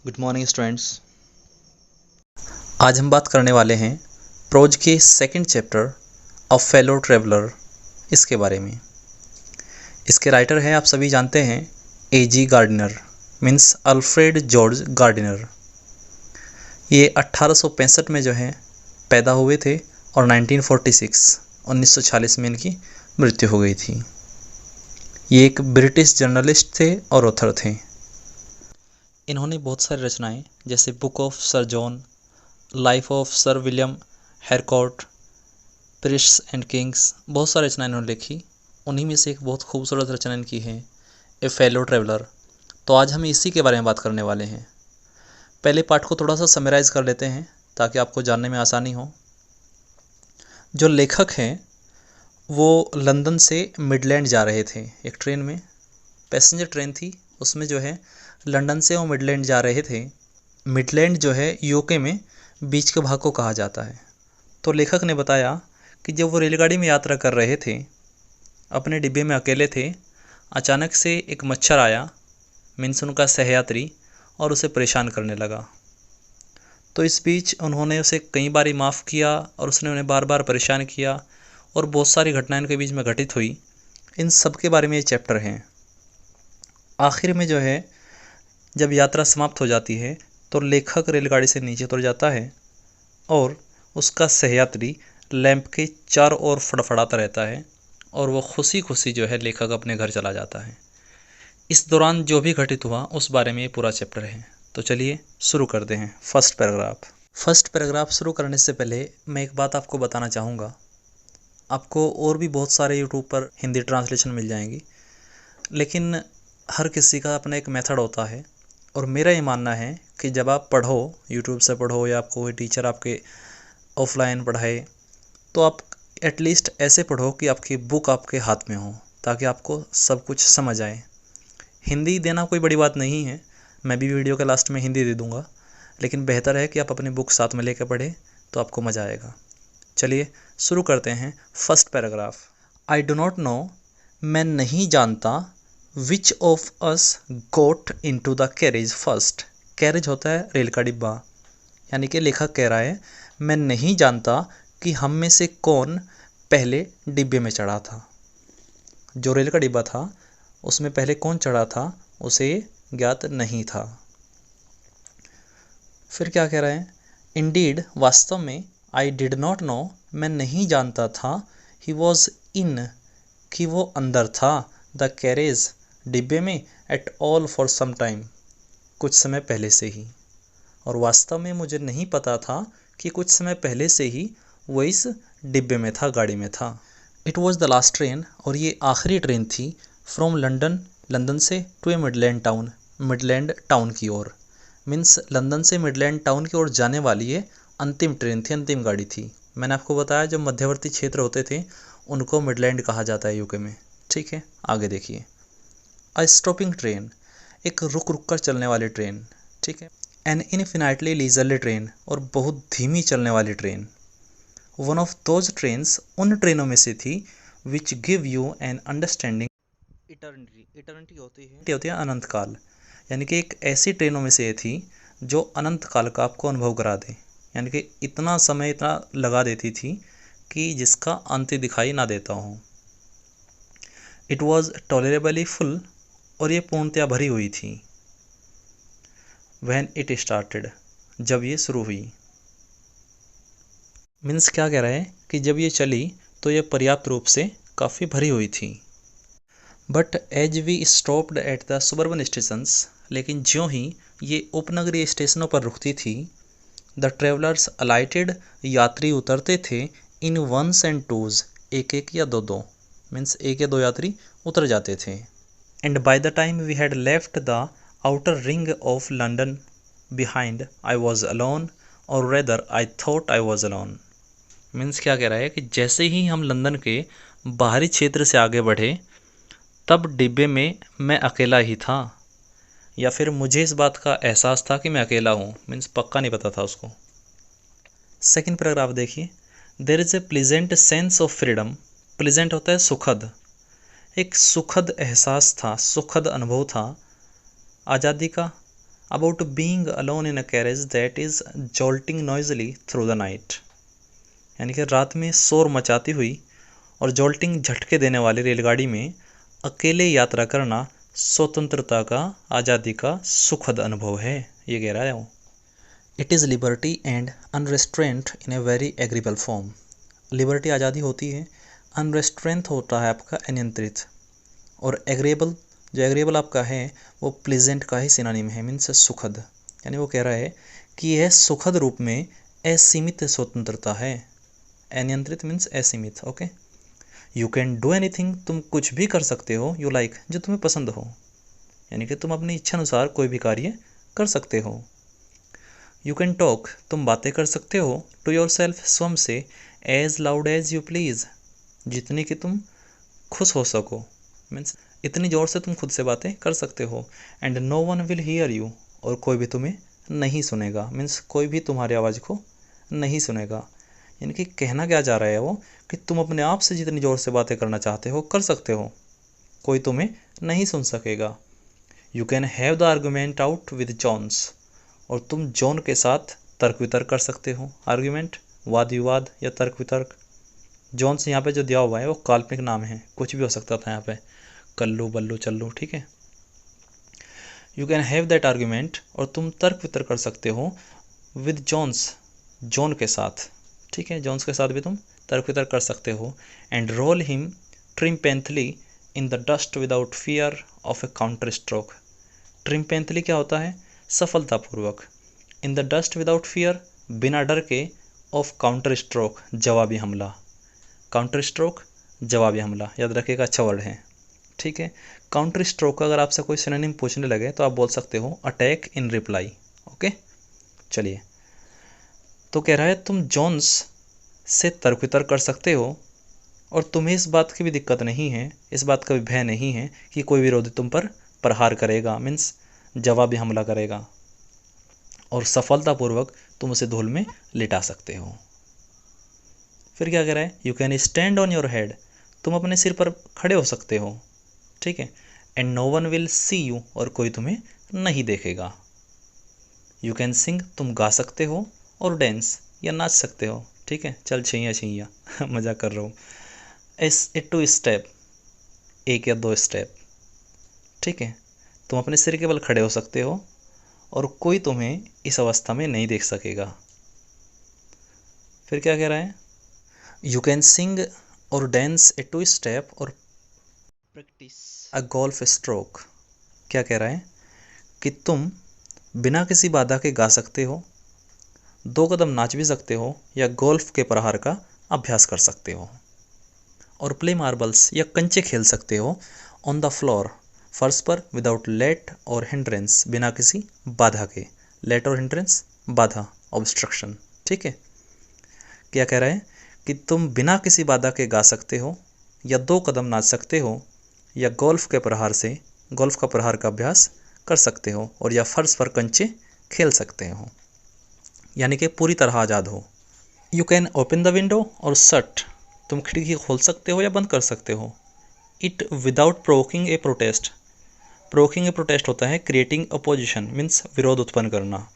Good morning students. आज हम बात करने वाले हैं प्रोज के second chapter of fellow traveller इसके बारे में। इसके राइटर हैं आप सभी जानते हैं A.G. Gardiner means Alfred George Gardiner. ये 1865 में जो है पैदा हुए थे और 1946 में इनकी मृत्यु हो गई थी। ये एक ब्रिटिश जर्नलिस्ट थे और ऑथर थे। इन्होंने बहुत सारी रचनाएं जैसे book of sir John, life of sir William Harcourt, priests and kings, बहुत सारी रचनाएं इन्होंने लिखी। उन्हीं में से एक बहुत खूबसूरत रचना इनकी है ए फेलो ट्रेवलर। तो आज हम इसी के बारे में बात करने वाले हैं। पहले पार्ट को थोड़ा सा समराइज कर लेते हैं ताकि आपको जानने में आसानी हो। जो लेखक हैं वो लंदन से मिडलैंड जा रहे थे एक ट्रेन में, पैसेंजर ट्रेन थी, उसमें जो है लंदन से वो मिडलैंड जा रहे थे। मिडलैंड जो है यूके में बीच के भाग को कहा जाता है। तो लेखक ने बताया कि जब वो रेलगाड़ी में यात्रा कर रहे थे, अपने डिब्बे में अकेले थे, अचानक से एक मच्छर आया मीन्स उनका सहयात्री, और उसे परेशान करने लगा। तो इस बीच उन्होंने उसे कई बार माफ़ किया और उसने उन्हें बार बार परेशान किया और बहुत सारी घटनाएं उनके बीच में घटित हुई। इन सब के बारे में ये चैप्टर हैं। आखिर में जो है जब यात्रा समाप्त हो जाती है तो लेखक रेलगाड़ी से नीचे उतर जाता है और उसका सहयात्री लैंप के चारों ओर फड़फड़ाता रहता है और वो खुशी खुशी जो है लेखक अपने घर चला जाता है। इस दौरान जो भी घटित हुआ उस बारे में ये पूरा चैप्टर है। तो चलिए शुरू करते हैं। फर्स्ट पैराग्राफ शुरू करने से पहले मैं एक बात आपको बताना चाहूँगा। आपको और भी बहुत सारे यूट्यूब पर हिंदी ट्रांसलेशन मिल जाएंगी, लेकिन हर किसी का अपना एक मेथड होता है। और मेरा ये मानना है कि जब आप पढ़ो, यूट्यूब से पढ़ो या आपको कोई टीचर आपके ऑफलाइन पढ़ाए, तो आप एटलीस्ट ऐसे पढ़ो कि आपकी बुक आपके हाथ में हो ताकि आपको सब कुछ समझ आए। हिंदी देना कोई बड़ी बात नहीं है, मैं भी वीडियो के लास्ट में हिंदी दे दूँगा, लेकिन बेहतर है कि आप अपनी बुक साथ में लेकर पढ़ें तो आपको मज़ा आएगा। चलिए शुरू करते हैं। First paragraph. I do not know, मैं नहीं जानता, which of us got into the carriage first. Carriage होता है रेल का डिब्बा, यानी कि लेखक कह रहा है मैं नहीं जानता कि हम में से कौन पहले डिब्बे में चढ़ा था। जो रेल का डिब्बा था उसमें पहले कौन चढ़ा था उसे ज्ञात नहीं था। फिर क्या कह रहा है, इंडीड, वास्तव में, आई डिड नॉट नो, मैं नहीं जानता था, ही वॉज इन, कि वो अंदर था, द कैरेज, डिब्बे में, at all for some time, कुछ समय पहले से ही। और वास्तव में मुझे नहीं पता था कि कुछ समय पहले से ही वो इस डिब्बे में था, गाड़ी में था। It was the last train, और ये आखिरी ट्रेन थी, फ्रॉम लंदन, लंदन से, to a midland town, midland town की ओर। मीन्स लंदन से मिडलैंड टाउन की ओर जाने वाली ये अंतिम ट्रेन थी, अंतिम गाड़ी थी। मैंने आपको बताया जो मध्यवर्ती क्षेत्र होते थे उनको मिडलैंड कहा जाता है यूके में। ठीक है, आगे देखिए। अ स्टॉपिंग ट्रेन, एक रुक रुक कर चलने वाली ट्रेन। ठीक है। एन इनफिनाइटली लीजरली ट्रेन, और बहुत धीमी चलने वाली train. One of those trains, उन ट्रेनों में से थी, which give you an understanding eternity. Eternity होती है अनंत काल, यानी कि एक ऐसी ट्रेनों में से ये थी जो अनंत काल का आपको अनुभव करा दे, यानी कि इतना समय इतना लगा देती थी कि जिसका अंत दिखाई ना देता हो। इट वॉज टॉलरेबली फुल, और ये पूर्णतया भरी हुई थी। व्हेन इट स्टार्टेड, जब ये शुरू हुई। मीन्स क्या कह रहा है कि जब ये चली तो ये पर्याप्त रूप से काफ़ी भरी हुई थी। But as we stopped at the suburban stations, लेकिन ज्यों ही ये उपनगरीय स्टेशनों पर रुकती थी, द ट्रेवलर्स अलाइटेड, यात्री उतरते थे, इन वंस एंड टूज, एक एक या दो दो, मीन्स एक या दो यात्री उतर जाते थे। And by the time we had left the outer ring of London behind, I was alone, और rather I thought I was alone. Means क्या कह रहा है कि जैसे ही हम लंदन के बाहरी क्षेत्र से आगे बढ़े तब डिब्बे में मैं अकेला ही था, या फिर मुझे इस बात का एहसास था कि मैं अकेला हूँ। मीन्स पक्का नहीं पता था उसको। सेकंड पैराग्राफ देखिए। There is a pleasant sense of freedom. Pleasant होता है सुखद, एक सुखद एहसास था, सुखद अनुभव था आज़ादी का, about being alone in a carriage that is jolting noisily through the night, यानी कि रात में शोर मचाती हुई और जॉल्टिंग झटके देने वाली रेलगाड़ी में अकेले यात्रा करना स्वतंत्रता का, आज़ादी का सुखद अनुभव है, ये कह रहा है वो। It is liberty and unrestraint in a very agreeable form. Liberty आज़ादी होती है, अनरेस्ट्रेंट होता है आपका अनियंत्रित, और एग्रीबल, जो एग्रीबल आपका है वो प्लेजेंट का ही सिनोनिम है, मीन्स सुखद। यानी वो कह रहा है कि यह सुखद रूप में असीमित स्वतंत्रता है। अनियंत्रित मीन्स असीमित। Okay, you can do anything, तुम कुछ भी कर सकते हो, यू लाइक, जो तुम्हें पसंद हो, यानी कि तुम अपनी इच्छा अनुसार कोई भी कार्य कर सकते हो। यू कैन टॉक, तुम बातें कर सकते हो, टू योर सेल्फ, स्वयं से, as loud as you please, जितनी कि तुम खुश हो सको, मीन्स इतनी ज़ोर से तुम खुद से बातें कर सकते हो। And no one will hear you, और कोई भी तुम्हें नहीं सुनेगा, मीन्स कोई भी तुम्हारी आवाज़ को नहीं सुनेगा। यानी कि कहना क्या चाह रहा है वो, कि तुम अपने आप से जितनी ज़ोर से बातें करना चाहते हो कर सकते हो, कोई तुम्हें नहीं सुन सकेगा। You can have the argument out with Jones, और तुम जॉन के साथ तर्क वितर्क कर सकते हो। आर्गूमेंट, वाद विवाद या तर्क वितर्क। जॉन्स यहाँ पे जो दिया हुआ है वो काल्पनिक नाम है, कुछ भी हो सकता था यहाँ पे, कल्लू बल्लू चल्लू, ठीक है। You can have that argument, और तुम तर्क वितर्क कर सकते हो विद जॉन्स, जॉन के साथ, ठीक है, जॉन्स के साथ भी तुम तर्क वितर्क कर सकते हो। And roll him triumphantly in the dust without fear of a counter stroke. Triumphantly क्या होता है, सफलतापूर्वक, in the dust without fear, बिना डर के, ऑफ काउंटर स्ट्रोक, जवाबी हमला। काउंटर स्ट्रोक, जवाबी हमला, याद रखिएगा, अच्छा वर्ड है, ठीक है। काउंटर स्ट्रोक का अगर आपसे कोई सिनोनिम पूछने लगे तो आप बोल सकते हो अटैक इन रिप्लाई। ओके, चलिए, तो कह रहा है तुम जॉन्स से तर्क वितर्क कर सकते हो, और तुम्हें इस बात की भी दिक्कत नहीं है, इस बात का भी भय नहीं है कि कोई विरोधी तुम पर प्रहार करेगा, मीन्स जवाबी हमला करेगा, और सफलतापूर्वक तुम उसे धूल में लिटा सकते हो। फिर क्या कह रहा है, you can stand on your head, तुम अपने सिर पर खड़े हो सकते हो, ठीक है। And no one will see you, और कोई तुम्हें नहीं देखेगा। यू कैन सिंग, तुम गा सकते हो, और डांस या नाच सकते हो, ठीक है, चल छैया छैया मजाक कर रहा हूँ। ए टू स्टेप, एक या दो स्टेप, ठीक है, तुम अपने सिर के बल खड़े हो सकते हो और कोई तुम्हें इस अवस्था में नहीं देख सकेगा। फिर क्या कह रहा है, यू कैन सिंग और डांस ए टू स्टेप और प्रैक्टिस अ गोल्फ स्ट्रोक। क्या कह रहा है कि तुम बिना किसी बाधा के गा सकते हो, दो कदम नाच भी सकते हो, या गोल्फ के प्रहार का अभ्यास कर सकते हो, और प्ले मार्बल्स या कंचे खेल सकते हो ऑन द फ्लोर, फर्श पर, विदाउट लेट और हिंड्रेंस, बिना किसी बाधा के। लेट और हिंड्रेंस, बाधा, ऑब्स्ट्रक्शन, ठीक है। क्या कह रहा है कि तुम बिना किसी बाधा के गा सकते हो, या दो कदम नाच सकते हो, या गोल्फ के प्रहार से, गोल्फ का प्रहार का अभ्यास कर सकते हो, और या फर्श पर कंचे खेल सकते हो, यानी कि पूरी तरह आज़ाद हो। You can open the window और शट, तुम खिड़की खोल सकते हो या बंद कर सकते हो। It without provoking A protest, provoking A protest होता है क्रिएटिंग अपोजिशन, मीन्स विरोध उत्पन्न करना,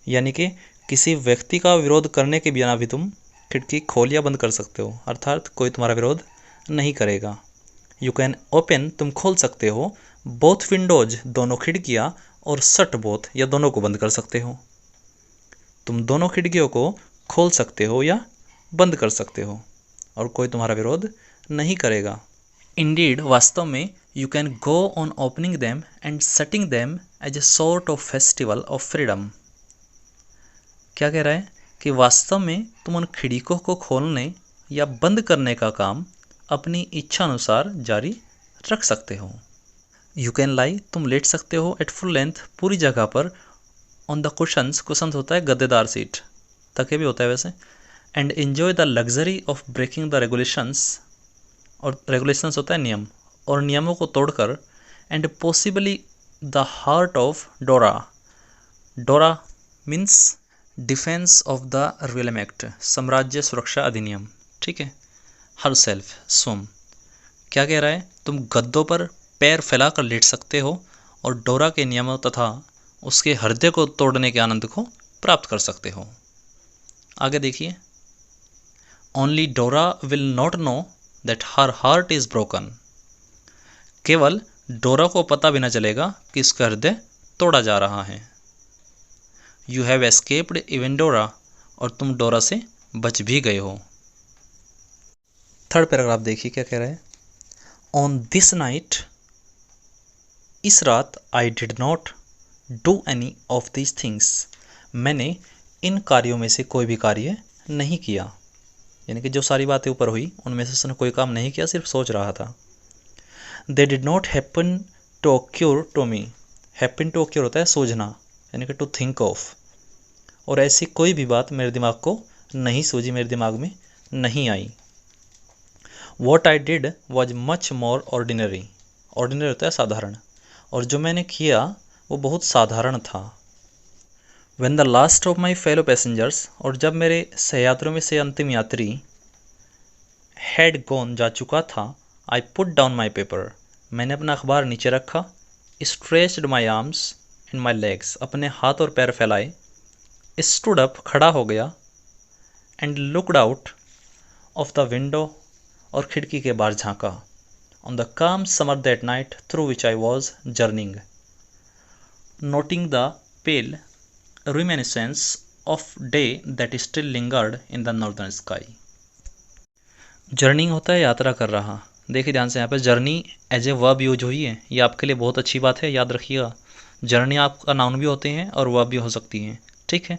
यानी कि किसी व्यक्ति का विरोध करने के बिना भी तुम खिड़की खोल या बंद कर सकते हो, अर्थात कोई तुम्हारा विरोध नहीं करेगा। यू कैन ओपन, तुम खोल सकते हो, बोथ विंडोज, दोनों खिड़कियाँ, और शट बोथ, या दोनों को बंद कर सकते हो। तुम दोनों खिड़कियों को खोल सकते हो या बंद कर सकते हो, और कोई तुम्हारा विरोध नहीं करेगा। इंडीड, वास्तव में, you can go on opening them and shutting them as a sort of festival of freedom. क्या कह रहा है कि वास्तव में तुम उन खिड़कियों को खोलने या बंद करने का काम अपनी इच्छा अनुसार जारी रख सकते हो। यू कैन लाई, तुम लेट सकते हो, एट फुल लेंथ, पूरी जगह पर, ऑन द कुशंस, कुशंस होता है गद्देदार सीट, तके भी होता है वैसे, and enjoy the luxury of breaking the regulations, और रेगुलेशंस होता है नियम, और नियमों को तोड़कर, and possibly the heart of DORA, DORA means Defence of the Realm Act, साम्राज्य सुरक्षा अधिनियम, ठीक है, हर सेल्फ, स्वयं। क्या कह रहा है, तुम गद्दों पर पैर फैलाकर लेट सकते हो, और डोरा के नियमों तथा उसके हृदय को तोड़ने के आनंद को प्राप्त कर सकते हो। आगे देखिए, ओनली डोरा will not know that her heart is broken. केवल डोरा को पता भी न चलेगा कि उसका हृदय तोड़ा जा रहा है। यू हैव एस्केप्ड इवन डोरा, और तुम डोरा से बच भी गए हो। थर्ड पैराग्राफ देखिए क्या कह रहा है। ऑन दिस नाइट, इस रात, I did not do any of these things, मैंने इन कार्यों में से कोई भी कार्य नहीं किया। यानी कि जो सारी बातें ऊपर हुई उनमें से उसने कोई काम नहीं किया, सिर्फ सोच रहा था। They did not happen to occur to me. Happen to occur होता है सूझना, यानी कि टू थिंक ऑफ। और ऐसी कोई भी बात मेरे दिमाग को नहीं सूझी, मेरे दिमाग में नहीं आई। What I did was much more ordinary. Ordinary होता है साधारण, और जो मैंने किया वो बहुत साधारण था। When the last of my fellow passengers, और जब मेरे सहयात्रियों में से अंतिम यात्री had gone, जा चुका था, I put down my paper, मैंने अपना अखबार नीचे रखा, stretched my arms and my legs, अपने हाथ और पैर फैलाए, stood up, खड़ा हो गया, and looked out of the window, और खिड़की के बाहर झांका, on the calm summer that night through which I was journeying, noting the pale reminiscence of day that still lingered in the northern sky। Journeying होता है यात्रा कर रहा। देखिए ध्यान से, यहाँ पे journey as a verb use हुई है। ये आपके लिए बहुत अच्छी बात है, याद रखिएगा। जर्नी आपका नाउन भी होते हैं और वर्ब भी हो सकती हैं, ठीक है।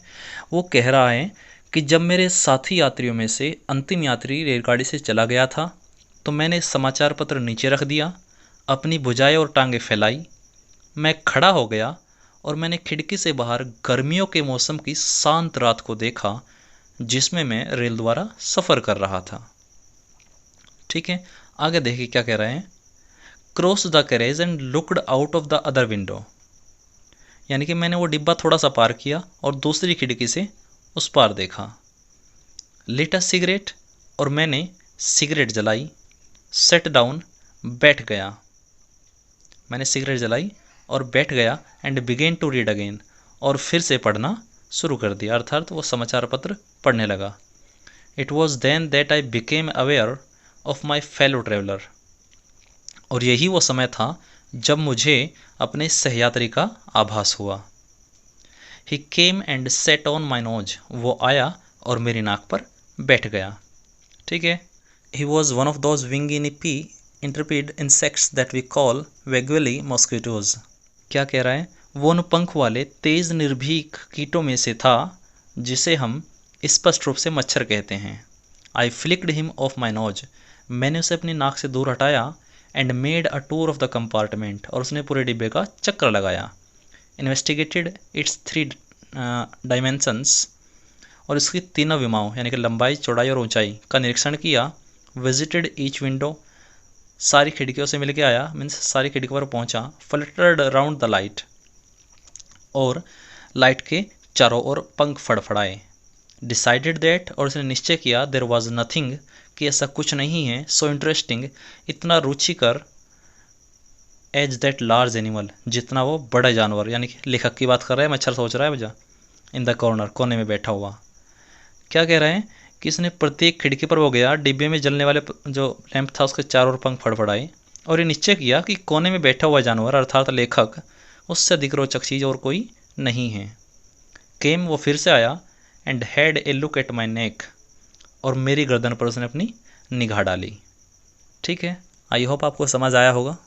वो कह रहा है कि जब मेरे साथी यात्रियों में से अंतिम यात्री रेलगाड़ी से चला गया था, तो मैंने समाचार पत्र नीचे रख दिया, अपनी भुजाएं और टांगें फैलाई, मैं खड़ा हो गया और मैंने खिड़की से बाहर गर्मियों के मौसम की शांत रात को देखा, जिसमें मैं रेल द्वारा सफ़र कर रहा था। ठीक है, आगे देखिए क्या कह रहे हैं। Cross the carriage and looked out of the other window, यानी कि मैंने वो डिब्बा थोड़ा सा पार किया और दूसरी खिड़की से उस पार देखा। लिट अ सिगरेट, और मैंने सिगरेट जलाई। सेट डाउन, बैठ गया, मैंने सिगरेट जलाई और बैठ गया। And began to read again, और फिर से पढ़ना शुरू कर दिया, अर्थात वो समाचार पत्र पढ़ने लगा। It was then that I became aware of my fellow traveller, और यही वो समय था जब मुझे अपने सहयात्री का आभास हुआ। He came and sat on my nose, वो आया और मेरी नाक पर बैठ गया। ठीक है, he was one of those wingy nippy intrepid insects that we call vaguely mosquitoes. क्या कह रहा है, वो उन पंख वाले तेज निर्भीक कीटों में से था जिसे हम स्पष्ट रूप से मच्छर कहते हैं। I flicked him off my nose, मैंने उसे अपनी नाक से दूर हटाया। And made a tour of the compartment, और उसने पूरे डिब्बे का चक्कर लगाया। इन्वेस्टिगेटेड इट्स 3 डायमेंशंस, और इसकी तीनों विमाओं यानी कि लंबाई, चौड़ाई और ऊंचाई का निरीक्षण किया। विजिटेड ईच विंडो, सारी खिड़कियों से मिल के आया, मीन्स सारी खिड़कियों पर पहुंचा। फ्लटर्ड अराउंड द लाइट, और लाइट के चारों ओर पंख फड़फड़ाए। डिसाइडेड दैट, और उसने निश्चय किया, देयर वाज नथिंग, कि ऐसा कुछ नहीं है, सो इंटरेस्टिंग, इतना रुचिकर, एज दैट लार्ज एनिमल, जितना वो बड़ा जानवर, यानी कि लेखक की बात कर रहा है, मच्छर सोच रहा है भैया, इन द कॉर्नर, कोने में बैठा हुआ। क्या कह रहे हैं कि इसने प्रत्येक खिड़की पर वो गया, डिब्बे में जलने वाले जो लैंप था उसके चारों ओर पंख फड़फड़ाए, और ये निश्चय किया कि कोने में बैठा हुआ जानवर अर्थात लेखक, उससे अधिक रोचक चीज़ और कोई नहीं है। केम, वो फिर से आया। And had a look at my neck, और मेरी गर्दन पर उसने अपनी निगाह डाली। ठीक है, आई होप आपको समझ आया होगा।